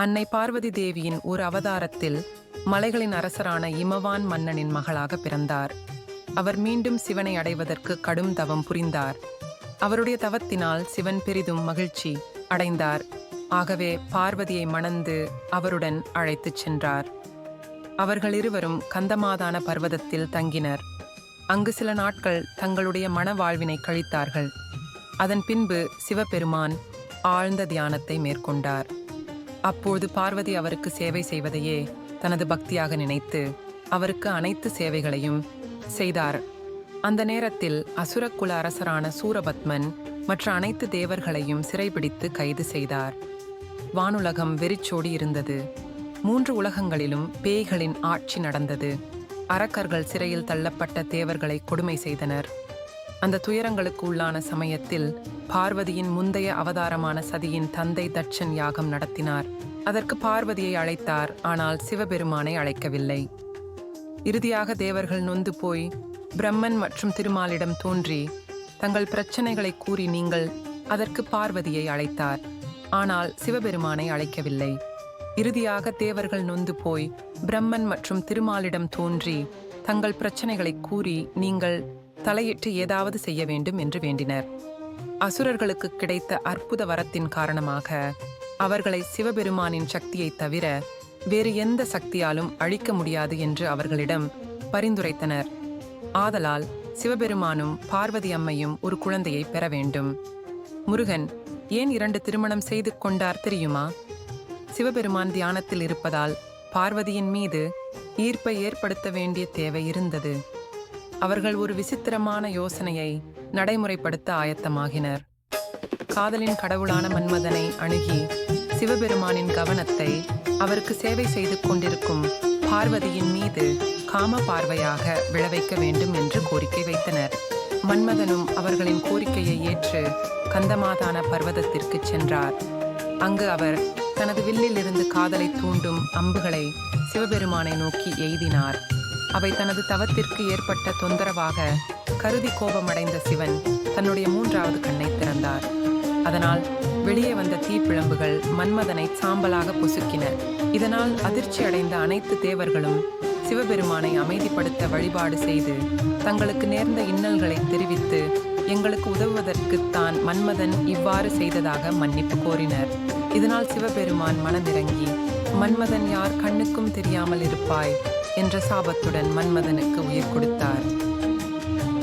அன்னை பார்வதி தேவியின் ஒரு அவதாரத்தில் மலைகளின் அரசரான இமவான் மன்னனின் மகளாக பிறந்தார். அவர் மீண்டும் சிவனை அடைவதற்கு கடும் தவம் புரிந்தார். அவருடைய தவத்தினால் சிவன் பெரிதும் மகிழ்ச்சி அடைந்தார். ஆகவே பார்வதியை மணந்து அவருடன் அழைத்துச் சென்றார். அவர்கள் இருவரும் கந்தமாதான பர்வதத்தில் தங்கினர். அங்கு சில நாட்கள் தங்களுடைய மன வாழ்வினை கழித்தார்கள். அதன் பின்பு சிவபெருமான் ஆழ்ந்த தியானத்தை மேற்கொண்டார். அப்போது பார்வதி அவருக்கு சேவை செய்வதையே தனது பக்தியாக நினைத்து அவருக்கு அனைத்து சேவைகளையும் செய்தார். அந்த நேரத்தில் அசுரக்குல அரசரான சூரபத்மன் மற்ற அனைத்து தேவர்களையும் சிறைபிடித்து கைது செய்தார். வானுலகம் வெறிச்சோடி இருந்தது. 3 உலகங்களிலும் பேய்களின் ஆட்சி நடந்தது. அரக்கர்கள் சிறையில் தள்ளப்பட்ட தேவர்களை கொடுமை செய்தனர். அந்த துயரங்களுக்கு உள்ளான சமயத்தில் பார்வதியின் முந்தைய அவதாரமான சதியின் தந்தை தட்சன் யாகம் நடத்தினார். அதற்கு பார்வதியை அழைத்தார். ஆனால் சிவபெருமானை அழைக்கவில்லை. இறுதியாக தேவர்கள் நொந்து போய் பிரம்மன் மற்றும் திருமாலிடம் தோன்றி தங்கள் பிரச்சனைகளை கூறி நீங்கள் அதற்கு பார்வதியை அழைத்தார். ஆனால் சிவபெருமானை அழைக்கவில்லை. இறுதியாக தேவர்கள் நொந்து போய் பிரம்மன் மற்றும் திருமாலிடம் தோன்றி தங்கள் பிரச்சனைகளை கூறி நீங்கள் தலையிட்டு ஏதாவது செய்ய வேண்டும் என்று வேண்டினர். அசுரர்களுக்கு கிடைத்த அற்புத வரத்தின் காரணமாக அவர்களை சிவபெருமானின் சக்தியை தவிர வேறு எந்த சக்தியாலும் அழிக்க முடியாது என்று அவர்களிடம் பரிந்துரைத்தனர். ஆதலால் சிவபெருமானும் பார்வதி அம்மையும் ஒரு குழந்தையை பெற வேண்டும். முருகன் ஏன் 2 திருமணம் செய்து கொண்டார் தெரியுமா? சிவபெருமான் தியானத்தில் இருப்பதால் பார்வதியின் மீது ஈர்ப்பை ஏற்படுத்த வேண்டிய தேவை இருந்தது. அவர்கள் ஒரு விசித்திரமான யோசனையை நடைமுறைப்படுத்த ஆயத்தமாகினர். காதலின் கடவுளான மன்மதனை அணுகி சிவபெருமானின் கவனத்தை அவருக்கு சேவை செய்து கொண்டிருக்கும் பார்வதியின் மீது காம பார்வையாக விழவைக்க வேண்டும் என்று கோரிக்கை வைத்தனர். மன்மதனும் அவர்களின் கோரிக்கையை ஏற்று கந்தமாதான பர்வதத்திற்கு சென்றார். அங்கு அவர் தனது வில்லில் இருந்து காதலை தூண்டும் அம்புகளை சிவபெருமானை நோக்கி எய்தினார். அவை தனது தவத்திற்கு ஏற்பட்ட தொந்தரவாக கருதி கோபமடைந்த சிவன் தன்னுடைய 3வது கண்ணை திறந்தார். அதனால் வெளியே வந்த தீப்பிழம்புகள் மன்மதனை சாம்பலாக பொசுக்கின. இதனால் அதிர்ச்சி அடைந்த அனைத்து தேவர்களும் சிவபெருமானை அமைதிப்படுத்த வழிபாடு செய்து தங்களுக்கு நேர்ந்த இன்னல்களை தெரிவித்து எங்களுக்கு உதவுவதற்குத்தான் மன்மதன் இவ்வாறு செய்ததாக மன்னிப்பு கோரினர். இதனால் சிவபெருமான் மனமிறங்கி மன்மதன் யார் கண்ணுக்கும் தெரியாமல் இருப்பாய் என்ற சாபத்துடன் மன்மதனுக்கு உயிர் கொடுத்தார்.